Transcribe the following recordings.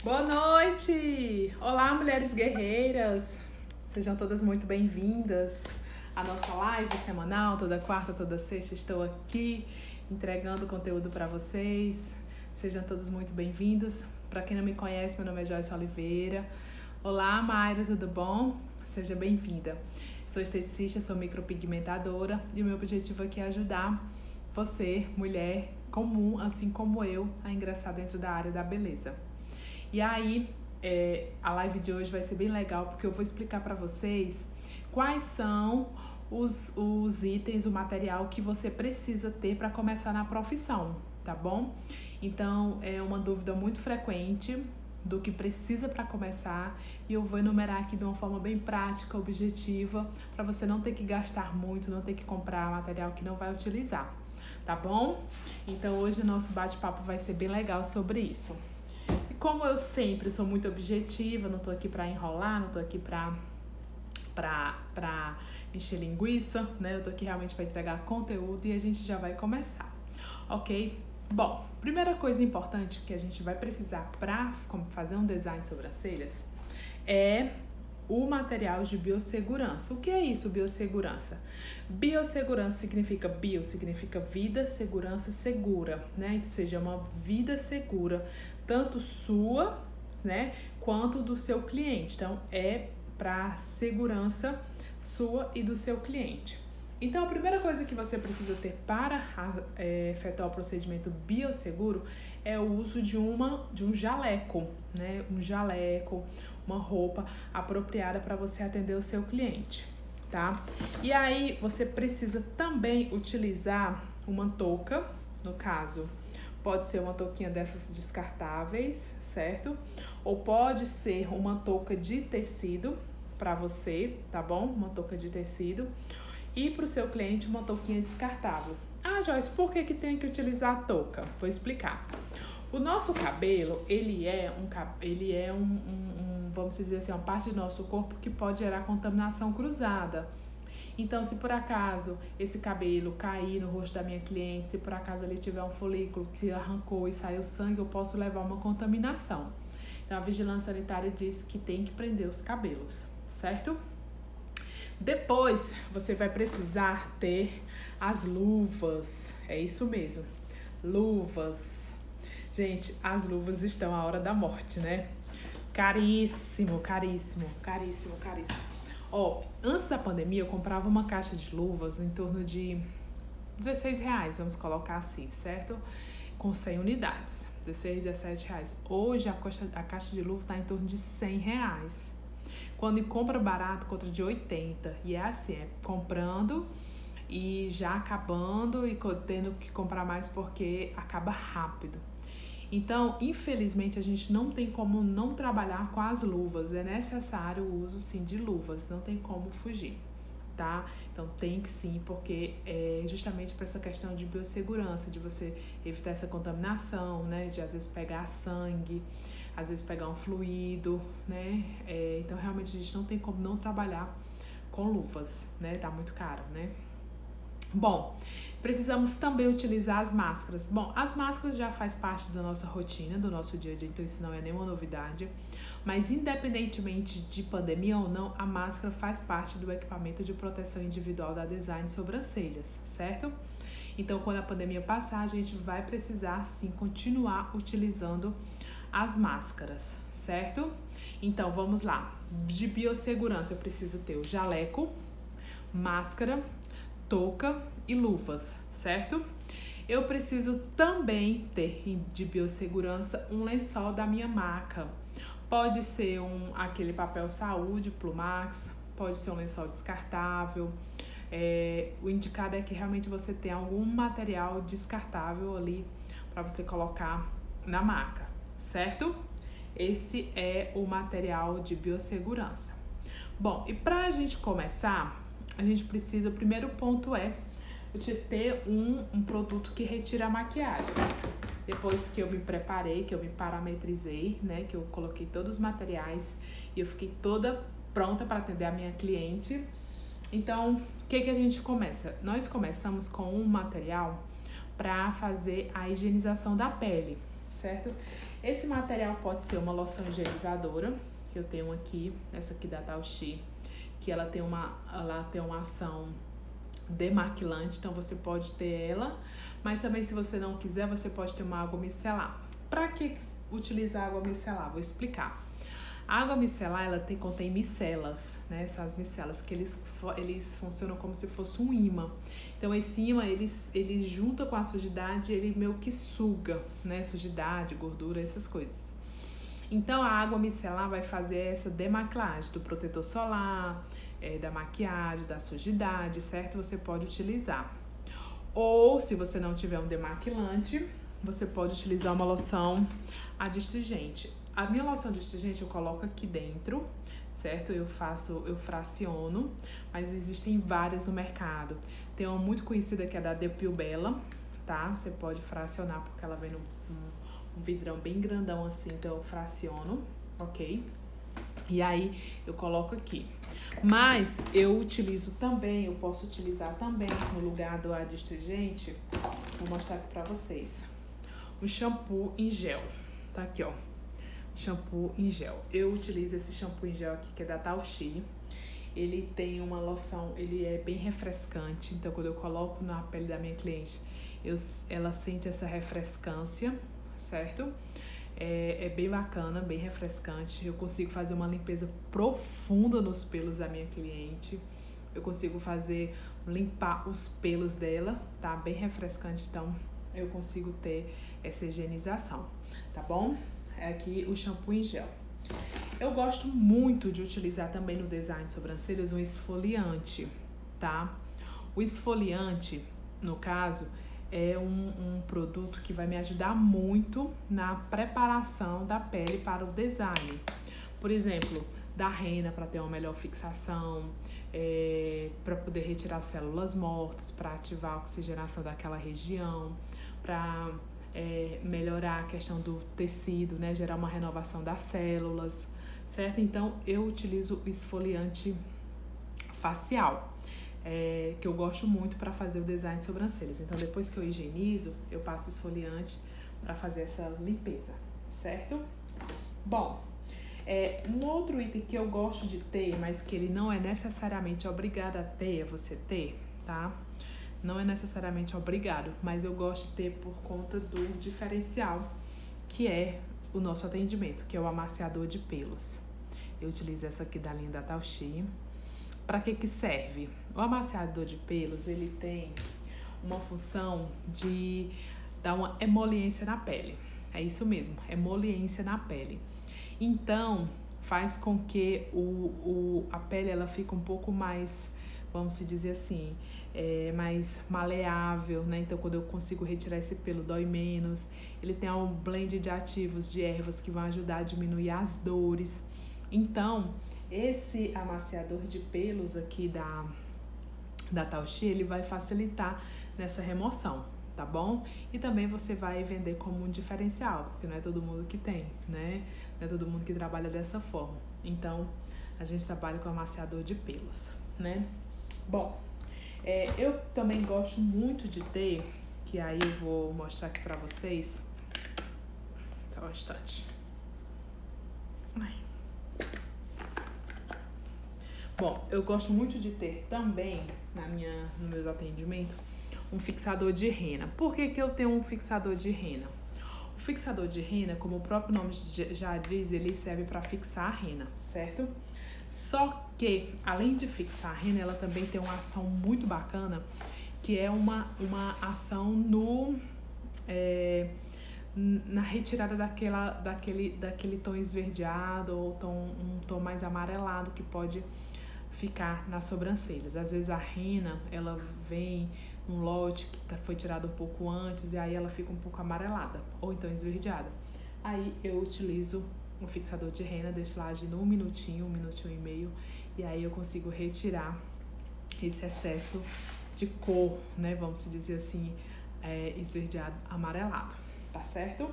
Boa noite! Olá, mulheres guerreiras! Sejam todas muito bem-vindas à nossa live semanal, toda quarta, toda sexta. Estou aqui entregando conteúdo para vocês. Sejam todos muito bem-vindos. Para quem não me conhece, meu nome é Joyce Oliveira. Olá, Mayra, tudo bom? Seja bem-vinda. Sou esteticista, sou micropigmentadora e o meu objetivo aqui é ajudar você, mulher comum, assim como eu, a ingressar dentro da área da beleza. E aí, a live de hoje vai ser bem legal porque eu vou explicar para vocês quais são os itens, o material que você precisa ter para começar na profissão, tá bom? Então, é uma dúvida muito frequente do que precisa para começar e eu vou enumerar aqui de uma forma bem prática, objetiva, para você não ter que gastar muito, não ter que comprar material que não vai utilizar, tá bom? Então, hoje o nosso bate-papo vai ser bem legal sobre isso. Como eu sempre sou muito objetiva, não tô aqui pra enrolar, não tô aqui pra encher linguiça, né? Eu tô aqui realmente pra entregar conteúdo e a gente já vai começar, ok? Bom, primeira coisa importante que a gente vai precisar pra fazer um design de sobrancelhas é o material de biossegurança. O que é isso, biossegurança? Biossegurança significa significa vida, segurança, segura, né? Ou seja, uma vida segura, tanto sua, né, quanto do seu cliente. Então, é para segurança sua e do seu cliente. Então, a primeira coisa que você precisa ter para efetuar o procedimento biosseguro é o uso de um jaleco, né? Um jaleco, uma roupa apropriada para você atender o seu cliente, tá? E aí, você precisa também utilizar uma touca, no caso, pode ser uma touquinha dessas descartáveis, certo? Ou pode ser uma touca de tecido para você, tá bom? Uma touca de tecido. E para o seu cliente, uma touquinha descartável. Ah, Joyce, por que tem que utilizar a touca? Vou explicar. O nosso cabelo, ele é vamos dizer assim, uma parte do nosso corpo que pode gerar contaminação cruzada. Então, se por acaso esse cabelo cair no rosto da minha cliente, se por acaso ele tiver um folículo que arrancou e saiu sangue, eu posso levar uma contaminação. Então, a vigilância sanitária diz que tem que prender os cabelos, certo? Depois, você vai precisar ter as luvas. É isso mesmo, luvas. Gente, as luvas estão à hora da morte, né? Caríssimo, caríssimo, caríssimo, caríssimo. Ó, antes da pandemia eu comprava uma caixa de luvas em torno de R$16, vamos colocar assim, certo? Com 100 unidades, 16, 17 reais. Hoje a caixa de luva tá em torno de R$100. Quando compra barato, contra de 80. E é assim, é comprando e já acabando e tendo que comprar mais porque acaba rápido. Então, infelizmente, a gente não tem como não trabalhar com as luvas. É necessário o uso, sim, de luvas. Não tem como fugir, tá? Então, tem que sim, porque é justamente para essa questão de biossegurança, de você evitar essa contaminação, né? De, às vezes, pegar sangue, às vezes, pegar um fluido, né? Então, realmente, a gente não tem como não trabalhar com luvas, né? Tá muito caro, né? Bom, precisamos também utilizar as máscaras. Bom, as máscaras já faz parte da nossa rotina, do nosso dia a dia, então isso não é nenhuma novidade. Mas independentemente de pandemia ou não, a máscara faz parte do equipamento de proteção individual da design de sobrancelhas, certo? Então, quando a pandemia passar, a gente vai precisar, sim, continuar utilizando as máscaras, certo? Então, vamos lá. De biossegurança, eu preciso ter o jaleco, máscara, touca e luvas, certo? Eu preciso também ter de biossegurança um lençol da minha marca. Pode ser aquele papel saúde, Plumax, pode ser um lençol descartável. O indicado é que realmente você tenha algum material descartável ali para você colocar na maca, certo? Esse é o material de biossegurança. Bom, e para a gente começar, a gente precisa, o primeiro ponto é ter um produto que retira a maquiagem. Depois que eu me preparei, que eu me parametrizei, né, que eu coloquei todos os materiais e eu fiquei toda pronta para atender a minha cliente. Então, o que a gente começa? Nós começamos com um material para fazer a higienização da pele, certo? Esse material pode ser uma loção higienizadora, que eu tenho aqui, essa aqui da Tauxi, que ela tem uma ação demaquilante, então você pode ter ela, mas também se você não quiser, você pode ter uma água micelar. Para que utilizar água micelar? Vou explicar. A água micelar, ela contém micelas, né? São as micelas que eles funcionam como se fosse um imã. Então esse imã, ele junta com a sujidade, ele meio que suga, né? Sujidade, gordura, essas coisas. Então a água micelar vai fazer essa demaquilagem do protetor solar, da maquiagem, da sujidade, certo? Você pode utilizar. Ou se você não tiver um demaquilante, você pode utilizar uma loção adstringente. A minha loção adstringente eu coloco aqui dentro, certo? Eu fraciono, mas existem várias no mercado. Tem uma muito conhecida que é da Depul Bella, tá? Você pode fracionar porque ela vem num vidrão bem grandão assim, então eu fraciono, ok? E aí eu coloco aqui. Mas eu posso utilizar também no lugar do adstringente, vou mostrar aqui pra vocês. Um shampoo em gel, tá aqui, ó. Shampoo em gel. Eu utilizo esse shampoo em gel aqui, que é da Tauxi. Ele tem uma loção, ele é bem refrescante, então quando eu coloco na pele da minha cliente, ela sente essa refrescância, certo? É bem bacana, bem refrescante. Eu consigo fazer uma limpeza profunda nos pelos da minha cliente. Eu consigo limpar os pelos dela, tá? Bem refrescante, então eu consigo ter essa higienização, tá bom? É aqui o shampoo em gel. Eu gosto muito de utilizar também no design de sobrancelhas um esfoliante, tá? O esfoliante, no caso, é um produto que vai me ajudar muito na preparação da pele para o design. Por exemplo, da rena para ter uma melhor fixação, para poder retirar células mortas, para ativar a oxigenação daquela região, para melhorar a questão do tecido, né? Gerar uma renovação das células, certo? Então, eu utilizo o esfoliante facial, que eu gosto muito para fazer o design de sobrancelhas. Então, depois que eu higienizo, eu passo esfoliante para fazer essa limpeza, certo? Bom, um outro item que eu gosto de ter, mas que ele não é necessariamente obrigado a ter, você ter, tá? Não é necessariamente obrigado, mas eu gosto de ter por conta do diferencial, que é o nosso atendimento, que é o amaciador de pelos. Eu utilizo essa aqui da linha da Tauxi. Para que serve? O amaciador de pelos, ele tem uma função de dar uma emoliência na pele. É isso mesmo, emoliência na pele. Então, faz com que a pele ela fique um pouco mais, vamos se dizer assim, mais maleável, né? Então, quando eu consigo retirar esse pelo, dói menos. Ele tem um blend de ativos, de ervas que vão ajudar a diminuir as dores. Então, esse amaciador de pelos aqui da Tauxi, ele vai facilitar nessa remoção, tá bom? E também você vai vender como um diferencial, porque não é todo mundo que tem, né? Não é todo mundo que trabalha dessa forma. Então, a gente trabalha com amaciador de pelos, né? Bom, eu também gosto muito de ter, que aí eu vou mostrar aqui pra vocês. Tá bastante. Bom, eu gosto muito de ter também no meus atendimentos um fixador de rena. Por que eu tenho um fixador de rena? O fixador de rena, como o próprio nome já diz, ele serve para fixar a rena, certo? Só que, além de fixar a rena, ela também tem uma ação muito bacana, que é uma ação na retirada daquele tom esverdeado ou um tom mais amarelado que pode ficar nas sobrancelhas. Às vezes a rena, ela vem num lote que foi tirado um pouco antes e aí ela fica um pouco amarelada ou então esverdeada. Aí eu utilizo um fixador de rena, deixo lá agindo um minutinho e meio, e aí eu consigo retirar esse excesso de cor, né, vamos dizer assim, esverdeado, amarelado, tá certo?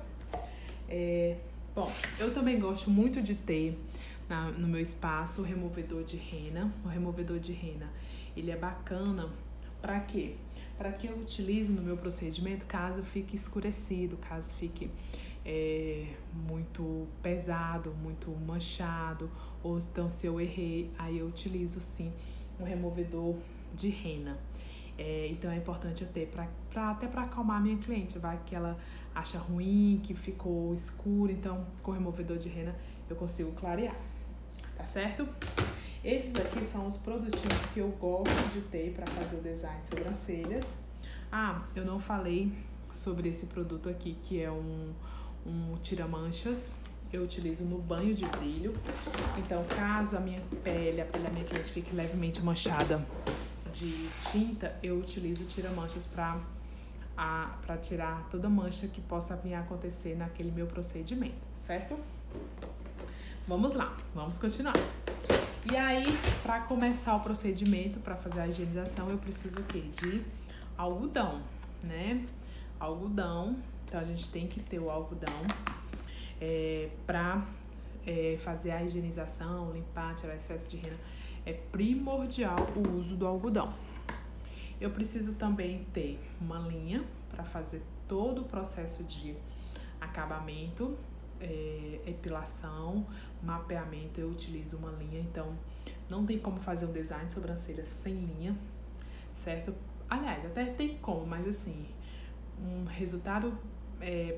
Bom, eu também gosto muito de ter no meu espaço o removedor de rena. O removedor de rena, ele é bacana para quê? Para que eu utilize no meu procedimento caso fique escurecido, caso fique muito pesado, muito manchado, ou então se eu errei, aí eu utilizo sim um removedor de rena. Então é importante eu ter até para acalmar a minha cliente, vai que ela acha ruim, que ficou escuro, então com o removedor de rena eu consigo clarear, tá certo? Esses aqui são os produtinhos que eu gosto de ter para fazer o design de sobrancelhas. Eu não falei sobre esse produto aqui, que é um tira-manchas. Eu utilizo no banho de brilho. Então, caso a pele da minha cliente fique levemente manchada de tinta, eu utilizo o tira-manchas para tirar toda mancha que possa vir a acontecer naquele meu procedimento, certo? Vamos lá, vamos continuar. E aí, para começar o procedimento, para fazer a higienização, eu preciso o quê? De algodão, né? Algodão, então a gente tem que ter o algodão para fazer a higienização, limpar, tirar excesso de rena. É primordial o uso do algodão. Eu preciso também ter uma linha para fazer todo o processo de acabamento, epilação, mapeamento. Eu utilizo uma linha, então não tem como fazer um design de sobrancelha sem linha, certo? Aliás, até tem como, mas assim, um resultado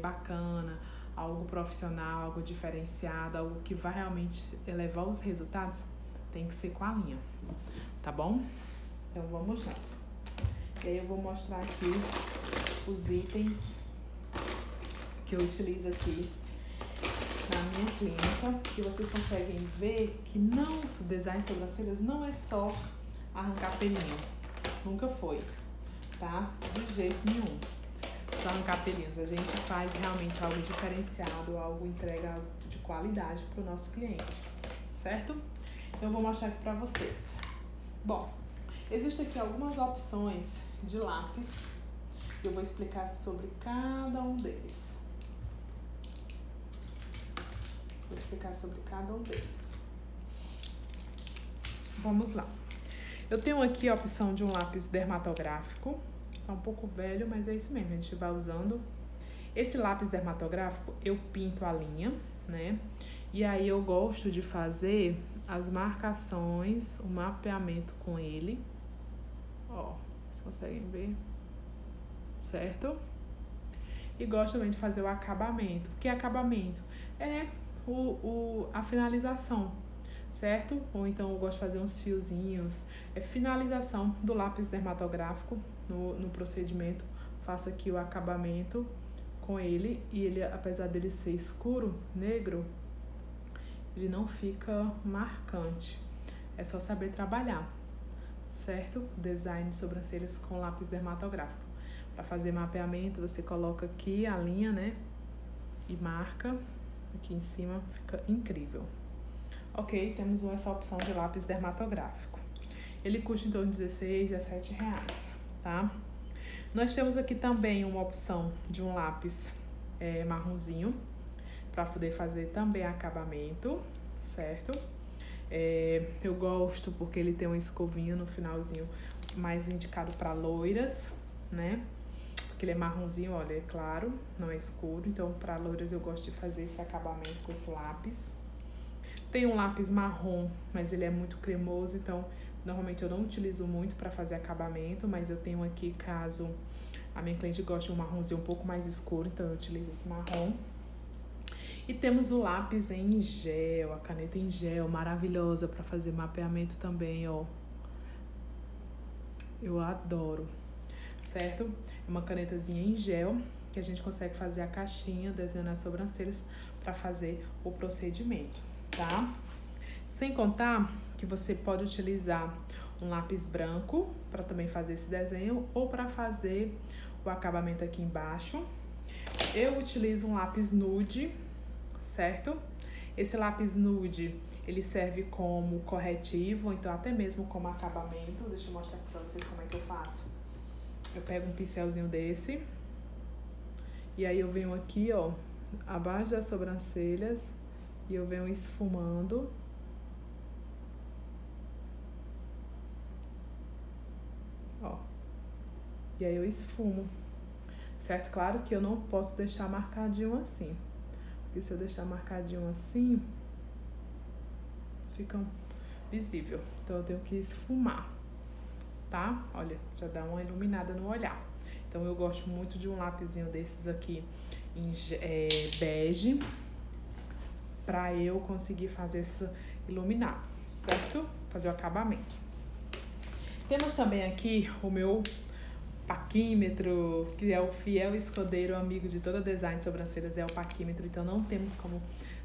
bacana, algo profissional, algo diferenciado, algo que vai realmente elevar os resultados, tem que ser com a linha, tá bom? Então vamos nessa. E aí eu vou mostrar aqui os itens que eu utilizo aqui na minha clínica, que vocês conseguem ver que não, o design de sobrancelhas não é só arrancar pelinho, nunca foi, tá? De jeito nenhum. Só arrancar pelinhos, a gente faz realmente algo diferenciado, algo entrega algo de qualidade para o nosso cliente, certo? Então eu vou mostrar aqui para vocês. Bom, existem aqui algumas opções de lápis, eu vou explicar sobre cada um deles. Vamos lá. Eu tenho aqui a opção de um lápis dermatográfico. Tá um pouco velho, mas é isso mesmo, a gente vai usando. Esse lápis dermatográfico, eu pinto a linha, né? E aí eu gosto de fazer as marcações, o mapeamento com ele. Ó, vocês conseguem ver? Certo? E gosto também de fazer o acabamento. O que é acabamento? É a finalização, certo? Ou então eu gosto de fazer uns fiozinhos. É finalização do lápis dermatográfico no procedimento. Faço aqui o acabamento com ele. E ele, apesar dele ser escuro, negro, ele não fica marcante. É só saber trabalhar, certo? Design de sobrancelhas com lápis dermatográfico. Para fazer mapeamento, você coloca aqui a linha, né? E marca. Aqui em cima fica incrível. Ok, temos essa opção de lápis dermatográfico. Ele custa em torno de R$16 a R$17, tá? Nós temos aqui também uma opção de um lápis marronzinho, para poder fazer também acabamento, certo? Eu gosto porque ele tem uma escovinha no finalzinho, mais indicado para loiras, né? Porque ele é marronzinho, olha, é claro, não é escuro. Então, para loiras eu gosto de fazer esse acabamento com esse lápis. Tem um lápis marrom, mas ele é muito cremoso, então normalmente eu não utilizo muito para fazer acabamento, mas eu tenho aqui, caso a minha cliente goste de um marronzinho um pouco mais escuro, então eu utilizo esse marrom. E temos o lápis em gel, a caneta em gel, maravilhosa para fazer mapeamento também, ó. Eu adoro, certo? É uma canetazinha em gel que a gente consegue fazer a caixinha, desenhar as sobrancelhas para fazer o procedimento, tá? Sem contar que você pode utilizar um lápis branco para também fazer esse desenho ou para fazer o acabamento aqui embaixo. Eu utilizo um lápis nude, certo? Esse lápis nude, ele serve como corretivo, então até mesmo como acabamento. Deixa eu mostrar aqui pra vocês como é que eu faço. Eu pego um pincelzinho desse e aí eu venho aqui, ó, abaixo das sobrancelhas e eu venho esfumando. Ó. E aí eu esfumo, certo? Claro que eu não posso deixar marcadinho assim, porque se eu deixar marcadinho assim, fica visível. Então eu tenho que esfumar, tá? Olha, já dá uma iluminada no olhar. Então eu gosto muito de um lapisinho desses aqui em bege, pra eu conseguir fazer esse iluminar, certo? Fazer o acabamento. Temos também aqui o meu paquímetro, que é o fiel escudeiro amigo de toda design de sobrancelhas, é o paquímetro. Então não temos como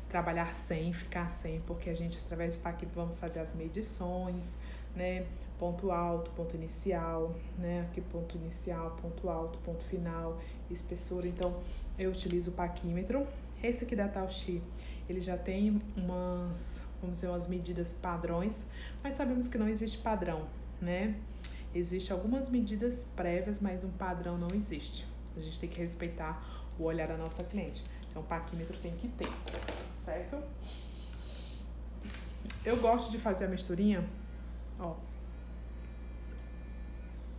trabalhar sem, ficar sem, porque a gente, através do paquímetro, vamos fazer as medições, né? Ponto alto, ponto inicial, né? Aqui ponto inicial, ponto alto, ponto final, espessura. Então eu utilizo o paquímetro. Esse aqui da Tauxi, ele já tem umas, vamos dizer, umas medidas padrões, mas sabemos que não existe padrão, né? Existem algumas medidas prévias, mas um padrão não existe. A gente tem que respeitar o olhar da nossa cliente. Então o paquímetro tem que ter, certo? Eu gosto de fazer a misturinha, ó,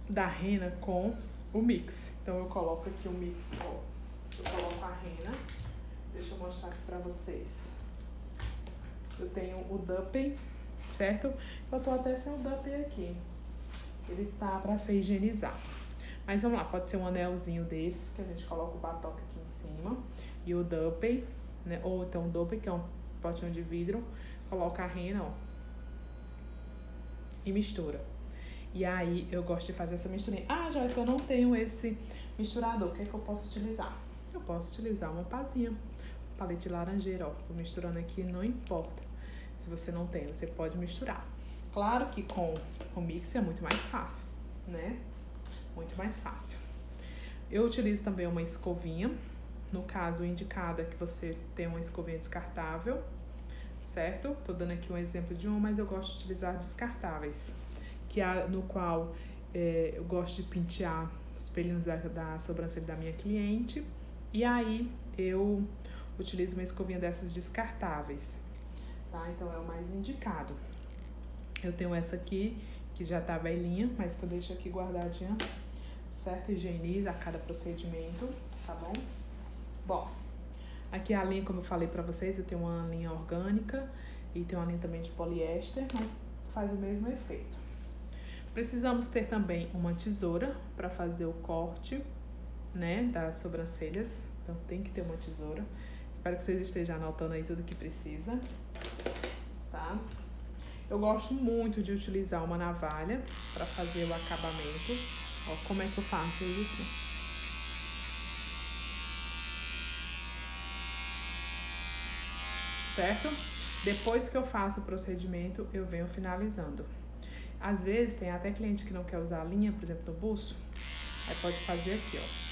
da rena com o mix. Então eu coloco aqui o mix, ó. Eu coloco a rena. Deixa eu mostrar aqui pra vocês. Eu tenho o dupe, certo? Eu tô até sem o dupe aqui. Ele tá pra ser higienizado. Mas vamos lá, pode ser um anelzinho desses, que a gente coloca o batoque aqui em cima. E o dupe, né? Ou então o dupe, que é um potinho de vidro. Coloca a rena, ó. E mistura. E aí eu gosto de fazer essa misturinha. Ah, Joyce, eu não tenho esse misturador. O que é que eu posso utilizar? Eu posso utilizar uma pazinha. Paleta de laranjeira, ó. Vou misturando aqui, não importa. Se você não tem, você pode misturar. Claro que com o mix é muito mais fácil, né? Muito mais fácil. Eu utilizo também uma escovinha. No caso, indicado é que você tem uma escovinha descartável, certo? Tô dando aqui um exemplo de uma, mas eu gosto de utilizar descartáveis. No qual eu gosto de pentear os pelinhos da sobrancelha da minha cliente. E aí eu utilizo uma escovinha dessas descartáveis, tá? Então é o mais indicado. Eu tenho essa aqui, que já tá velhinha, mas que eu deixo aqui guardadinha, certo? Higieniza a cada procedimento, tá bom? Bom, aqui a linha, como eu falei pra vocês, eu tenho uma linha orgânica e tem uma linha também de poliéster, mas faz o mesmo efeito. Precisamos ter também uma tesoura para fazer o corte, né, das sobrancelhas. Então tem que ter uma tesoura. Espero que vocês estejam anotando aí tudo que precisa, tá? Eu gosto muito de utilizar uma navalha para fazer o acabamento. Ó, como é que eu faço isso? Certo? Depois que eu faço o procedimento, eu venho finalizando. Às vezes tem até cliente que não quer usar a linha, por exemplo, no buço. Aí pode fazer aqui, ó.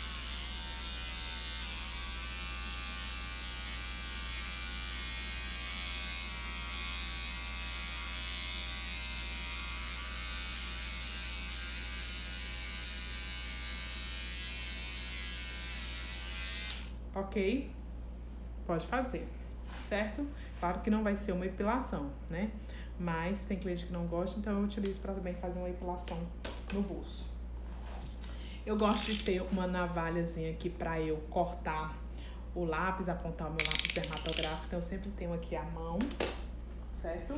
Ok? Pode fazer, certo? Claro que não vai ser uma epilação, né? Mas tem cliente que não gosta, então eu utilizo para também fazer uma epilação no buço. Eu gosto de ter uma navalhazinha aqui para eu cortar o lápis, apontar o meu lápis dermatográfico. Então eu sempre tenho aqui à mão, certo?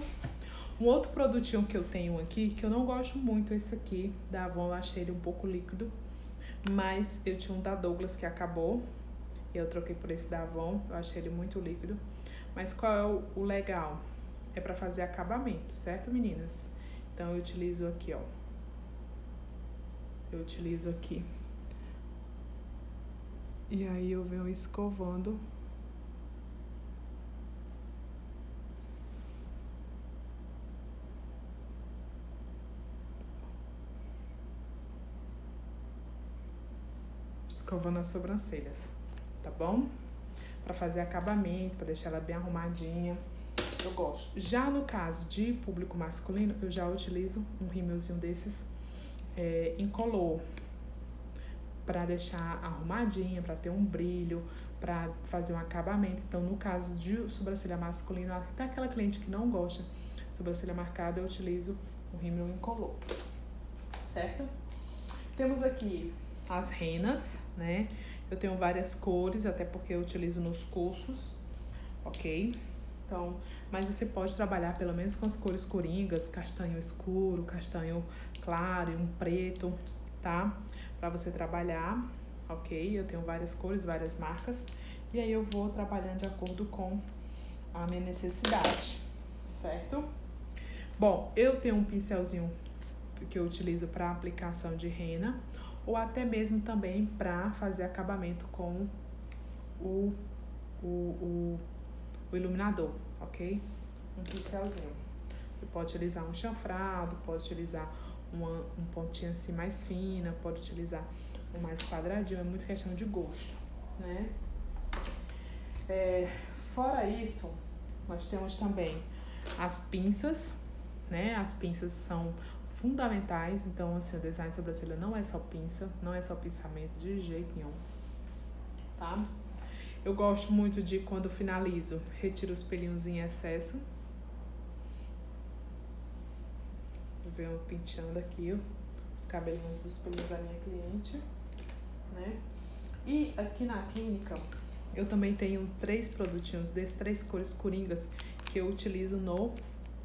Um outro produtinho que eu tenho aqui, que eu não gosto muito, esse aqui da Avon, eu achei ele um pouco líquido. Mas eu tinha um da Douglas que acabou, e eu troquei por esse da Avon, eu achei ele muito líquido. Mas qual é o legal? É pra fazer acabamento, certo, meninas? Então eu utilizo aqui, ó. Eu utilizo aqui. E aí eu venho escovando. Escovando as sobrancelhas, tá bom? Pra fazer acabamento, pra deixar ela bem arrumadinha. Eu gosto. Já no caso de público masculino, eu já utilizo um rímelzinho desses incolor para deixar arrumadinha, para ter um brilho, para fazer um acabamento. Então, no caso de sobrancelha masculina, até aquela cliente que não gosta de sobrancelha marcada, eu utilizo o rímel incolor, certo? Temos aqui as renas, né? Eu tenho várias cores, até porque eu utilizo nos cursos. ok? Então, mas você pode trabalhar pelo menos com as cores coringas, castanho escuro, castanho claro e um preto, tá? Pra você trabalhar, ok? Eu tenho várias cores, várias marcas. E aí eu vou trabalhando de acordo com a minha necessidade, certo? Bom, eu tenho um pincelzinho que eu utilizo para aplicação de rena, ou até mesmo também para fazer acabamento com o iluminador, ok? Um pincelzinho. Você pode utilizar um chanfrado, pode utilizar um pontinho assim mais fina, pode utilizar um mais quadradinho, é muito questão de gosto, né? Fora isso, nós temos também as pinças, né? As pinças são fundamentais, então assim, o design de sobrancelha não é só pinça, não é só pinçamento de jeito nenhum, tá? Eu gosto muito de, quando finalizo, retiro os pelinhos em excesso. Eu venho penteando aqui os cabelinhos dos pelinhos da minha cliente, né? E aqui na clínica, eu também tenho 3 produtinhos desses 3 cores coringas que eu utilizo no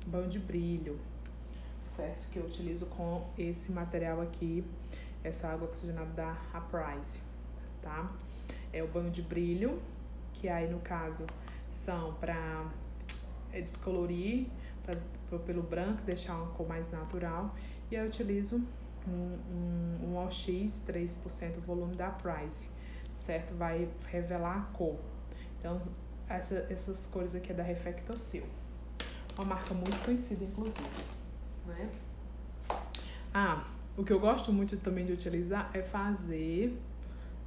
banho de brilho, certo? Que eu utilizo com esse material aqui, essa água oxigenada da Uprise, tá? É o banho de brilho, que aí no caso são para descolorir, para pelo branco, deixar uma cor mais natural. E aí eu utilizo um OX 3% volume da Uprise, certo? Vai revelar a cor. Então, essas cores aqui é da Reflectocil, uma marca muito conhecida, inclusive, né? O que eu gosto muito também de utilizar é fazer,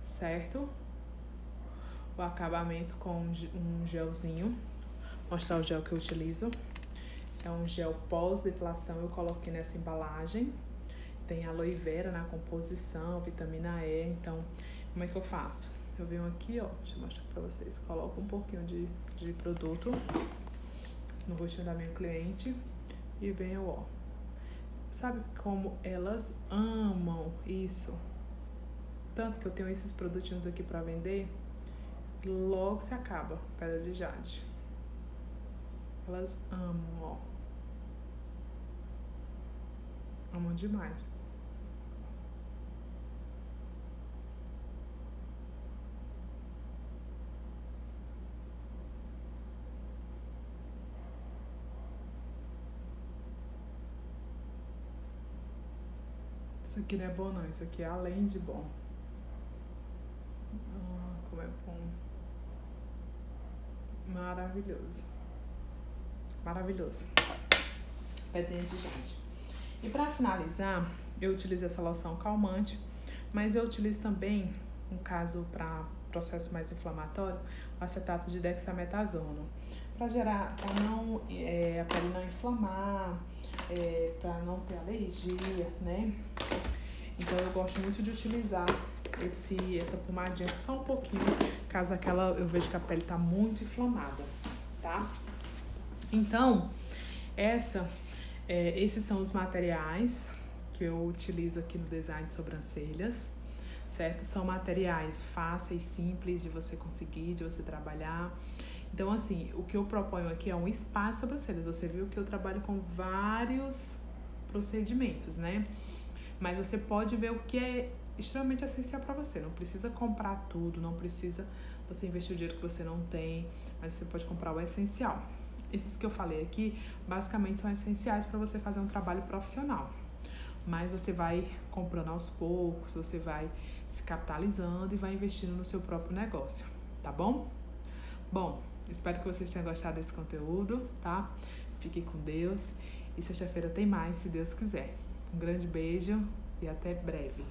certo? O acabamento com um gelzinho. Vou mostrar o gel que eu utilizo. É um gel pós-depilação, eu coloquei nessa embalagem. Tem aloe vera na composição, vitamina E. Então, como é que eu faço? Eu venho aqui, ó, deixa eu mostrar pra vocês. Coloco um pouquinho de produto no rostinho da minha cliente e venho, ó. Sabe como elas amam isso? Tanto que eu tenho esses produtinhos aqui pra vender, logo se acaba, pedra de jade. Elas amam, ó. Amam demais. Isso aqui não é bom não, isso aqui é além de bom. Como é bom. Maravilhoso. Maravilhoso. Pedrinha de jade. E pra finalizar, eu utilizo essa loção calmante, mas eu utilizo também, no caso para processo mais inflamatório, o acetato de dexametasona, para não a pele não inflamar, para não ter alergia, né? Então eu gosto muito de utilizar essa pomadinha só um pouquinho, caso eu vejo que a pele tá muito inflamada, tá? Então, esses são os materiais que eu utilizo aqui no design de sobrancelhas, certo? São materiais fáceis, simples de você conseguir, de você trabalhar. Então, assim, o que eu proponho aqui é um spa de sobrancelhas. Você viu que eu trabalho com vários procedimentos, né? Mas você pode ver o que é extremamente essencial para você. Não precisa comprar tudo, não precisa você investir o dinheiro que você não tem, mas você pode comprar o essencial. Esses que eu falei aqui, basicamente são essenciais para você fazer um trabalho profissional. Mas você vai comprando aos poucos, você vai se capitalizando e vai investindo no seu próprio negócio, tá bom? Bom, espero que vocês tenham gostado desse conteúdo, tá? Fique com Deus e sexta-feira tem mais, se Deus quiser. Um grande beijo e até breve.